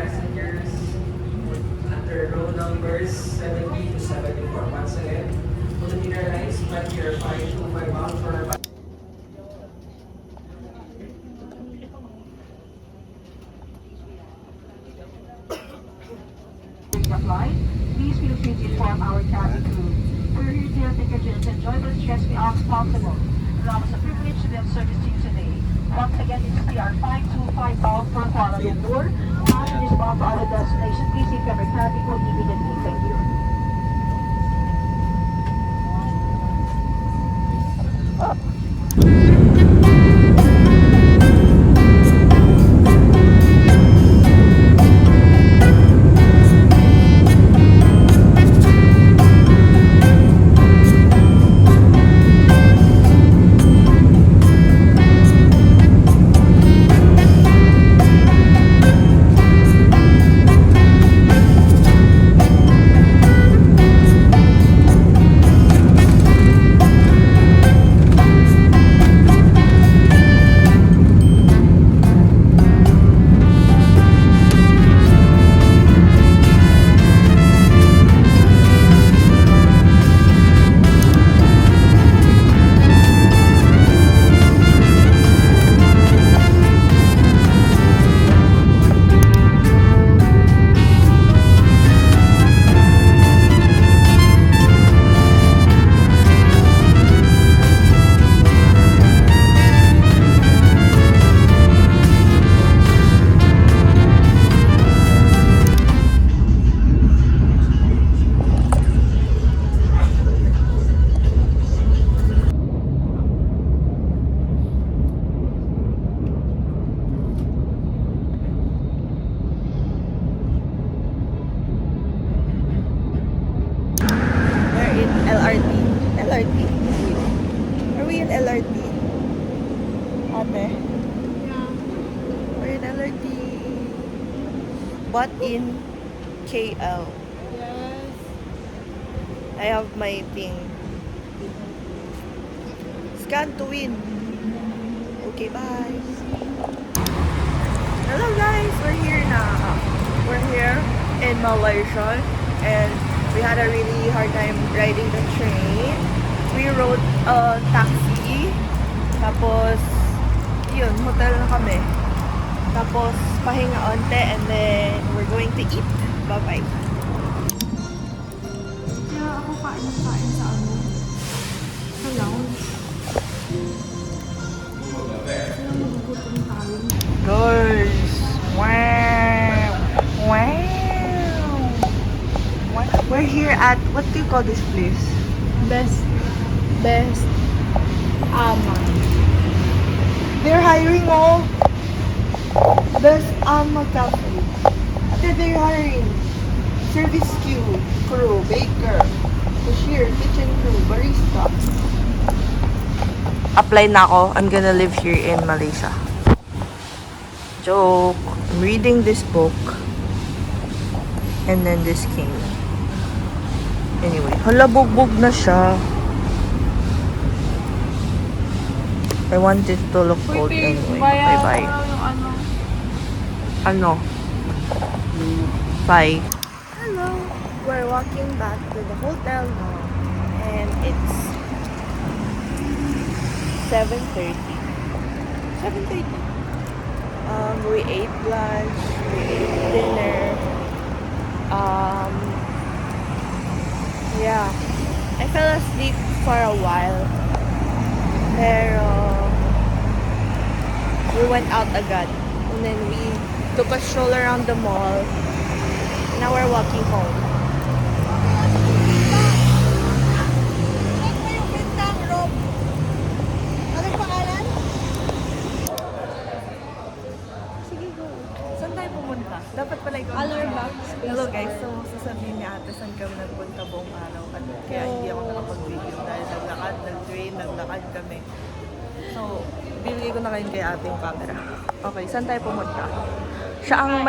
passengers under row numbers 70 to 74. Once again, Philippine Airlines, flight year 525 bound for flight, please feel free to inform our cabin crew. We're here to take your chance and enjoy the stress-free as possible. Allow us a privilege to be of service to you today. Once again, it's TR 525 bound for Kuala Lumpur. Passengers bound to our destination, please inform your cabin crew immediately. Thank you. We're in LRT. LRT. Are we in LRT? Ate? We're in LRT. But in KL. Yes. I have my thing. Scan to win. Okay, bye. Hello guys, we're here now. We're here in Malaysia and we had a really hard time riding the train. We rode a taxi. Tapos, yun, hotel na kami. Tapos, pahinga onte and then we're going to eat. Bye-bye. Kaya ako kain sa ano? Sa lounge. Kaya magugutom tayo. Guys, wow, wow. We're here at, what do you call this place? Best. They're hiring all Best Cafe. They're hiring service crew, baker, cashier, kitchen crew, barista. Apply na ako. I'm gonna live here in Malaysia. Joke. I'm reading this book. And then this came. Anyway, hala, bugbog na siya. I want it to look cold anyway. Bye-bye. Ano? Bye. Hello. We're walking back to the hotel now. And it's 7:30. 7:30. We ate lunch. We ate dinner. Yeah. I fell asleep for a while. Pero we went out agad. And then we took a stroll around the mall. Now we're walking home. Anong pangalan? Sige, go. Saan tayo pumunta? Dapat pala ikaw. Alarbox. Hello guys, so sasabihin ni ate saan kami nagpunta buong araw at kaya hindi ako nakapag-video dahil naglakad, nag-train, naglakad kami. So, bibigay ko na kayo kay ate yung camera. Okay, saan tayo pumunta? Siya ang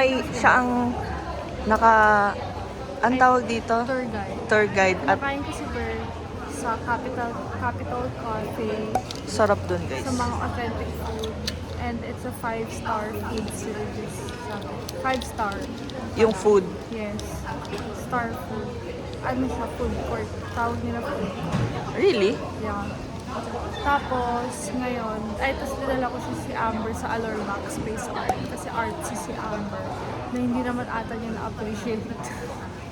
ang tawag dito? Tour guide. Tour guide at Nakain ko si Ber sa Capital Coffee. sarap dun guys. Sa mga authentic food. And it's a 5-star food service. siya. 5-star. Yung food. Yes. Star food. Ano siya? Food court. Tawag nila food court. Really? Yeah. Tapos, ngayon, tapos dinala ko siya si Amber sa Allure Max Space Art. Kasi artsy si Amber. Na hindi naman ata niya na-appreciate.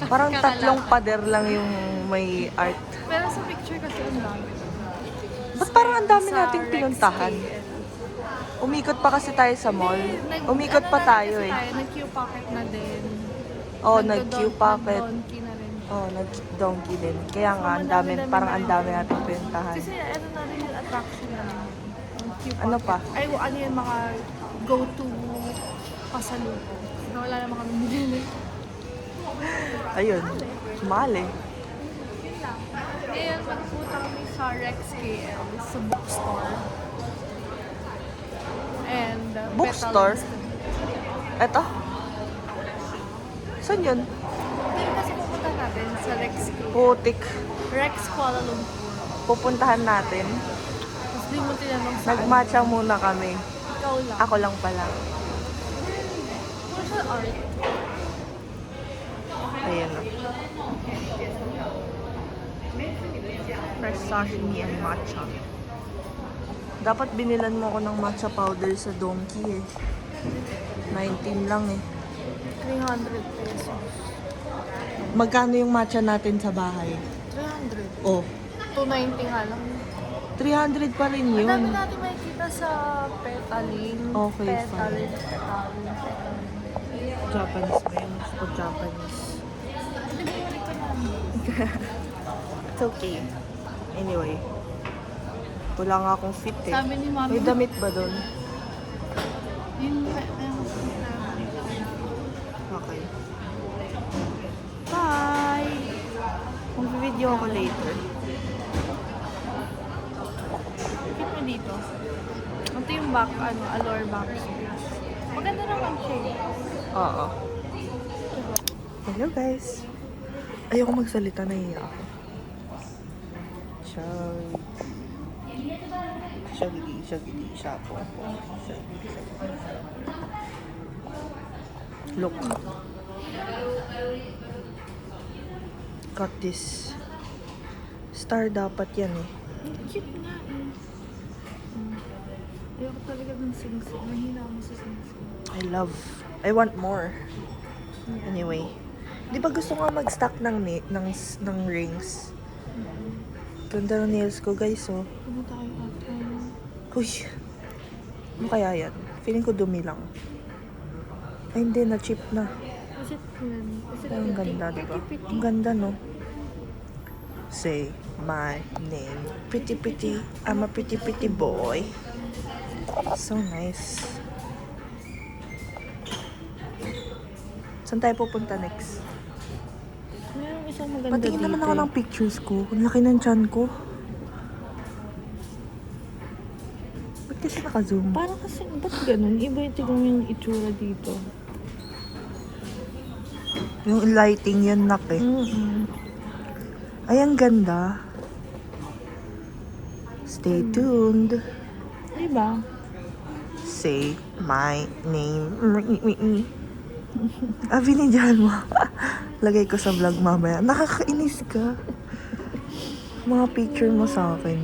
Parang tatlong pader lang yung may art. Pero sa picture kasi ang dami. Ba't parang ang dami Sa nating Rex pinuntahan? KL. Umikot pa kasi tayo sa mall. Umikot pa tayo eh. Nag-Q Pocket na din. Oo, nag-Q Pocket. Nag-Donkey na rin. Oo, nag-donkey din. Kaya nga, ang dami, parang ang dami nating pinuntahan. Kasi ano na rin yung attraction na rin. Yung Q Ano Pocket. pa? Ay, ano yung mga go-to pasalubong. Na wala naman kami nilili. Ayun, mahal eh. Yun lang. Ngayon, magpunta kami sa Rex KL, sa bookstore. And Bookstore? Petal Eto? Saan yun? Ngayon kasi pupunta natin sa Rex KL. Putik. Rex Kuala Lumpur. Pupuntahan natin. Tapos di mo tinanong sa Nagmatcha muna kami. Ikaw lang. Ako lang pala. Martial art. Ayan na. Fresh sashimi and matcha. Dapat binilan mo ako ng matcha powder sa Donkey eh. 19 lang eh. 300 pesos. Magkano yung matcha natin sa bahay? 300. Oh, 290 nga lang. 300 pa rin Ang dami yun. natin makikita sa Petalin. Okay, Petalin. Japanese ba yun? Gusto ko Japanese. Pinili ko namin. It's okay. Anyway. Wala nga akong fit eh. Sabi ni Mami, May damit ba doon? yung Okay. Bye! Mag-video ako later. Fit mo dito. Ito yung back, Allure back space. Maganda naman siya. Oo. Hello guys. Ayoko magsalita, nahiya ako. Shaggy, shapo. Look. Got this. Star dapat yan eh. Cute nga eh. Ayoko talaga ng sing-sing. Mahina ako sa sing-sing. I want more. Anyway. Di ba gusto nga mag-stock ng rings? Ganda ng nails ko guys oh. Ano tayo ata? Uy. Ano kaya yan? Feeling ko dumi lang. Ay hindi, na-cheap na. Is it good? Is it Ay, ang ganda diba? Ang ganda no? Say my name. Pretty. I'm a pretty boy. So nice. Saan tayo pupunta next? Mayroong isang maganda Patingin naman dito ako eh. ng pictures ko. Ang laki ng tiyan ko. Ba't kasi naka-zoom? Parang kasi, ba't ganun? Iba yung tignan mo yung itsura dito. Yung lighting yan nak eh. Ay, ang ganda. Stay tuned. Diba? Say my name. Binidyan mo. Lagay ko sa vlog mamaya. Nakakainis ka. Mga picture mo sa akin.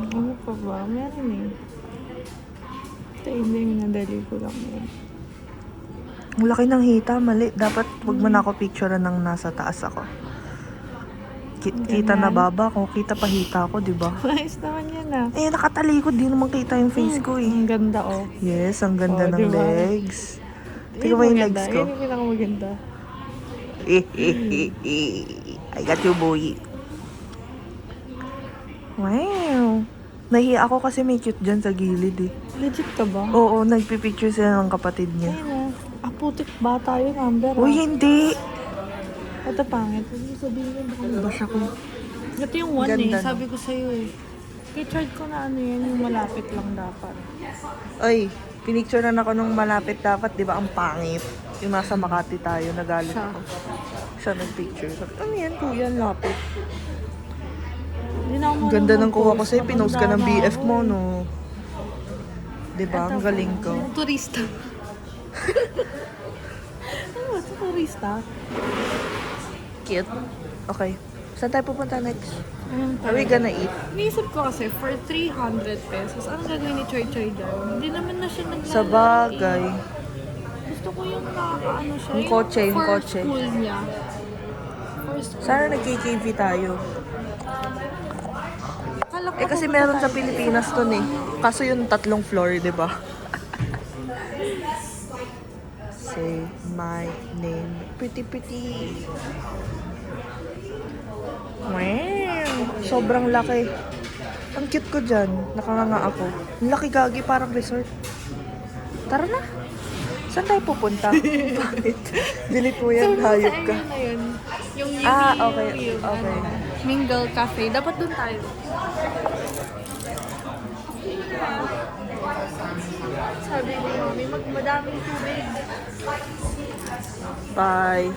Ano pa ba? Meron eh. Ito hindi yung nadali ko lang yun. Ang laki ng hita, mali. Dapat wag mo na ako picture ng nasa taas ako. Kita na baba ko, kita pa hita ko, di ba? Nice naman yan ah. Eh, nakatalikod, di naman kita yung face ko eh. Ang ganda oh. Yes, ang ganda Oh, ng diba? legs. Tingnan mo yung legs ko. Yan yung pinakamaganda. I got you, boy. Wow. Nahiya ako kasi may cute dyan sa gilid eh. Legit ka ba? Oo, nagpipicture sila ng kapatid niya. Ayun ah. Putik bata yun, Amber. Uy, hindi. Ito pangit. Sabihin mo, baka mabash ako. Ito yung one Ganda, eh. no? Sabi ko sa'yo eh. Pictured ko na ano yan, yung malapit lang dapat. Ay, pinicture na ako nung malapit dapat, di ba? Ang pangit. Yung nasa Makati tayo, nagalit Siya. ako. Siya nagpicture. Sabi, ano yan, kuya, ang lapit. Hindi na ako Ang ganda ng kuha ko mag-post. sa'yo, pinost ka ng Napagdama BF ako mo, eh. no? Di ba? Ang galing ko. Turista. Ano, sa turista? Cute. Okay. Saan tayo pupunta next? Are we gonna eat? Naisip ko kasi, for 300 pesos, anong gagawin ni Choy Choy dyan? Hindi naman na siya naglalaki. Sa bagay. Gusto ko yung nakakaano siya. Yung kotse, yung for kotse. school niya. For school. Sana nag-KKV tayo. Akala ko Kasi pupunta meron sa tayo. Pilipinas dun eh. Kaso yung 3 floor, di ba? Say my name. Pretty, pretty. Wow! Sobrang laki. Ang cute ko dyan. Nakanganga ako. Ang laki gagi, parang resort. Tara na. Saan tayo pupunta? Bakit? Delete mo yan, hayop ka. Sa area na yun. Yung Okay. yung, Okay. Mingle Cafe. Dapat dun tayo. Sabi ni Mami, madaming tubig. Bye.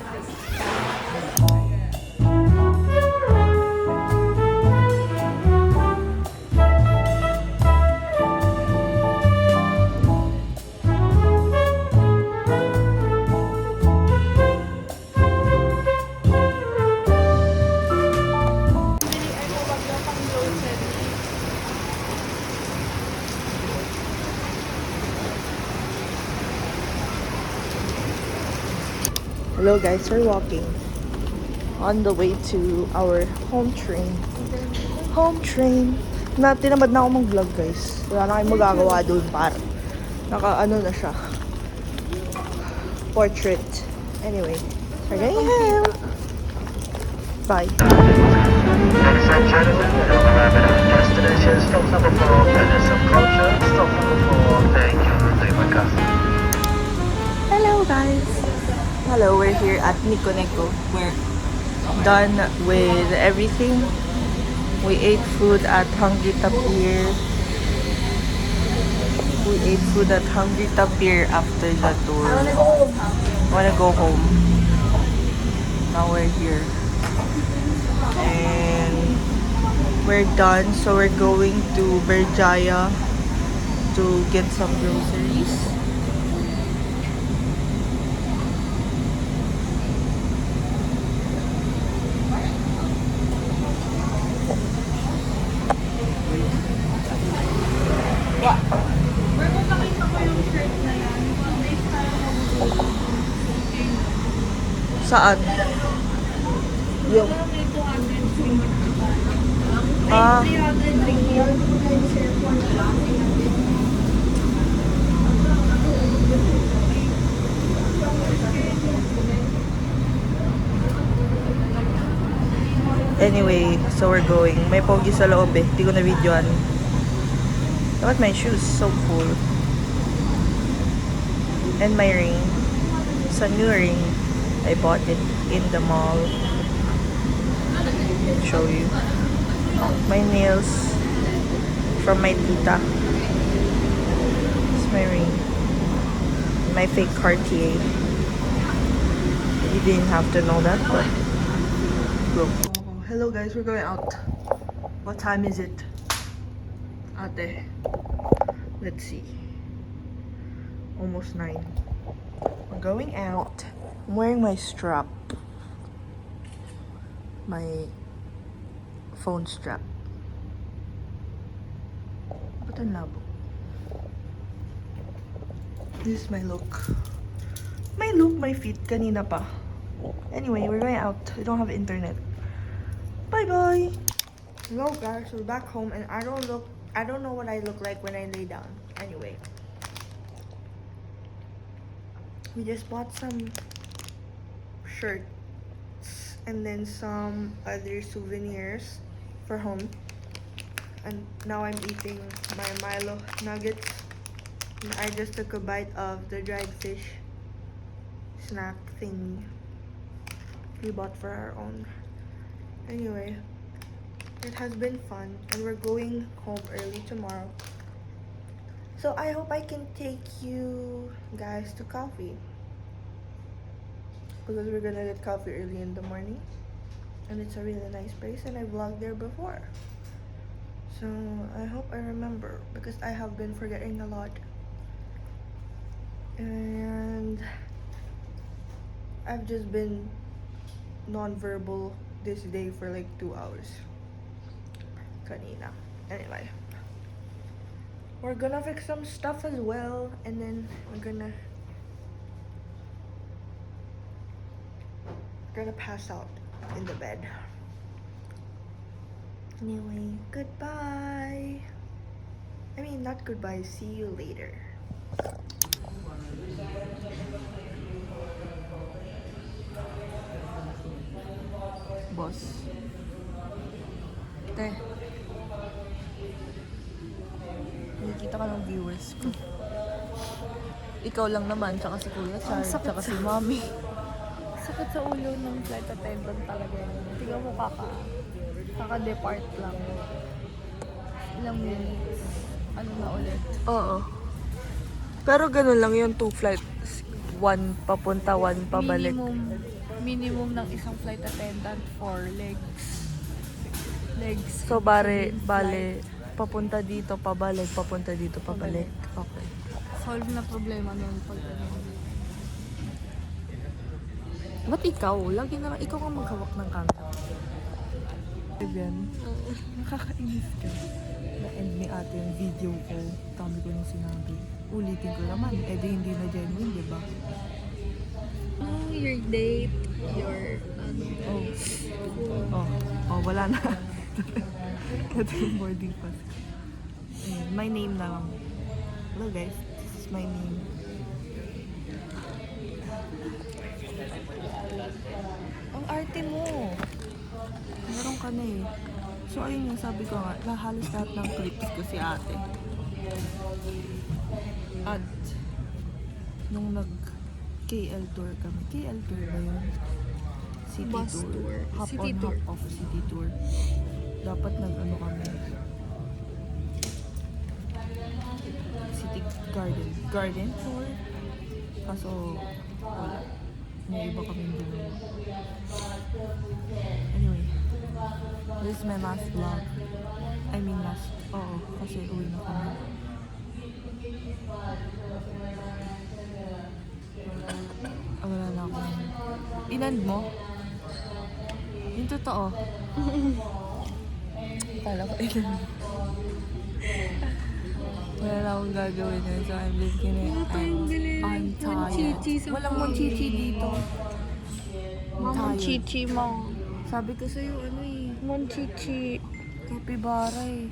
Hello guys, we're walking on the way to our home train. Home train. Tinamad na ako mag-vlog guys. Wala na kayong magagawa doon para naka-ano na siya. Portrait. Anyway, we're going home. Bye. Ladies and gentlemen, we'll arrive at our destination. Stop number 4, Venice Subculture. Stop number 4, thank you, terima kasih. Hello guys. Hello, we're here at Nico Neko. We're done with everything. We ate food at Hungry Tapir. We ate food at Hungry Tapir after the tour. I wanna go home. Now we're here. And we're done, so we're going to Berjaya to get some groceries. Saan? Yung... Ah. Anyway, so we're going. May pogi sa loob eh. Hindi ko na videoan. Look at my shoes. So cool. And my ring. It's a new ring. I bought it in the mall. Show you. My nails from my tita. It's my ring. My fake Cartier. You didn't have to know that, but go. Hello guys, we're going out. What time is it? Ate. Let's see. Almost 9. We're going out. I'm wearing my strap. My phone strap. Ba't ang labo? This is my look. My look, my feet, kanina pa. Anyway, we're going out. We don't have internet. Bye-bye! Hello guys, we're back home and I don't know what I look like when I lay down. Anyway. We just bought some shirts and then some other souvenirs for home. And now I'm eating my Milo nuggets. And I just took a bite of the dried fish snack thingy we bought for our own. Anyway, it has been fun and we're going home early tomorrow. So I hope I can take you guys to coffee. Because we're gonna get coffee early in the morning. And it's a really nice place and I vlogged there before. So I hope I remember because I have been forgetting a lot. And I've just been non-verbal this day for like 2 hours. Kanina. Anyway. We're gonna fix some stuff as well, and then we're gonna pass out in the bed. Anyway, goodbye. I mean, not goodbye. See you later. Boss. Te. Nakikita ka ng viewers ko. Ikaw lang naman, tsaka si Kuya Char, Ang sakit tsaka si sa- Mommy. Sakit sa ulo ng flight attendant talaga yun. Tingnan mo kaka-depart lang. Ilang minutes. Ano na ulit? Oo. Pero ganun lang yun, 2 flights. 1 papunta, 1 pabalik. Minimum ng isang flight attendant for legs. So, bale, papunta dito, pabalik, papunta dito, pabalik. Okay. Solve na problema nun pag ano. Ba't ikaw? Lagi naman, ikaw kang maghawak ng kanta. Yan. Nakakainis ka. Na-end ni ate yung video ko. Dami ko nung sinabi. Ulitin ko naman. Eh di hindi na genuine, di ba? Oh, your date, your Oh, wala na. Ito yung boarding pass. Ayan, my name na lang. Hello guys, this is my name. Ang arte mo. Meron ka na eh. So ayun yung sabi ko nga, halos lahat ng clips ko si ate. At nung nag-KL tour kami. KL tour ba yun? City Bus tour. Hop City on, tour. hop off city tour. Dapat nag-ano kami. City garden tour. Kaso wala. May iba kami ginawa. Anyway. This is my last vlog. I mean last. Oo. Kasi uwi na kami. Wala na akong... Inand mo? Yung totoo. Kala ko inand. Wala na akong gagawin na. So I'm just gonna... I'm tired. Walang monchichi dito. Chichi mo. Sabi ko sa'yo, ano eh. Chichi. Kapibara eh.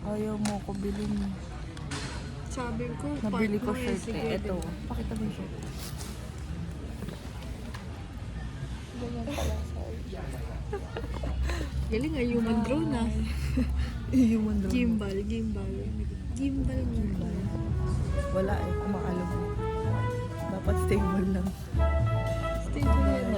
Ayaw mo ko bilhin eh. Sabi ko, Nabili ko part mo shirt sige, eh. Ito. Pakita mo yung shirt. Galing nga, human drone ah. Yung mundo. Gimbal. Gimbal. Wala eh. Umaalog. Dapat stable lang. Stable.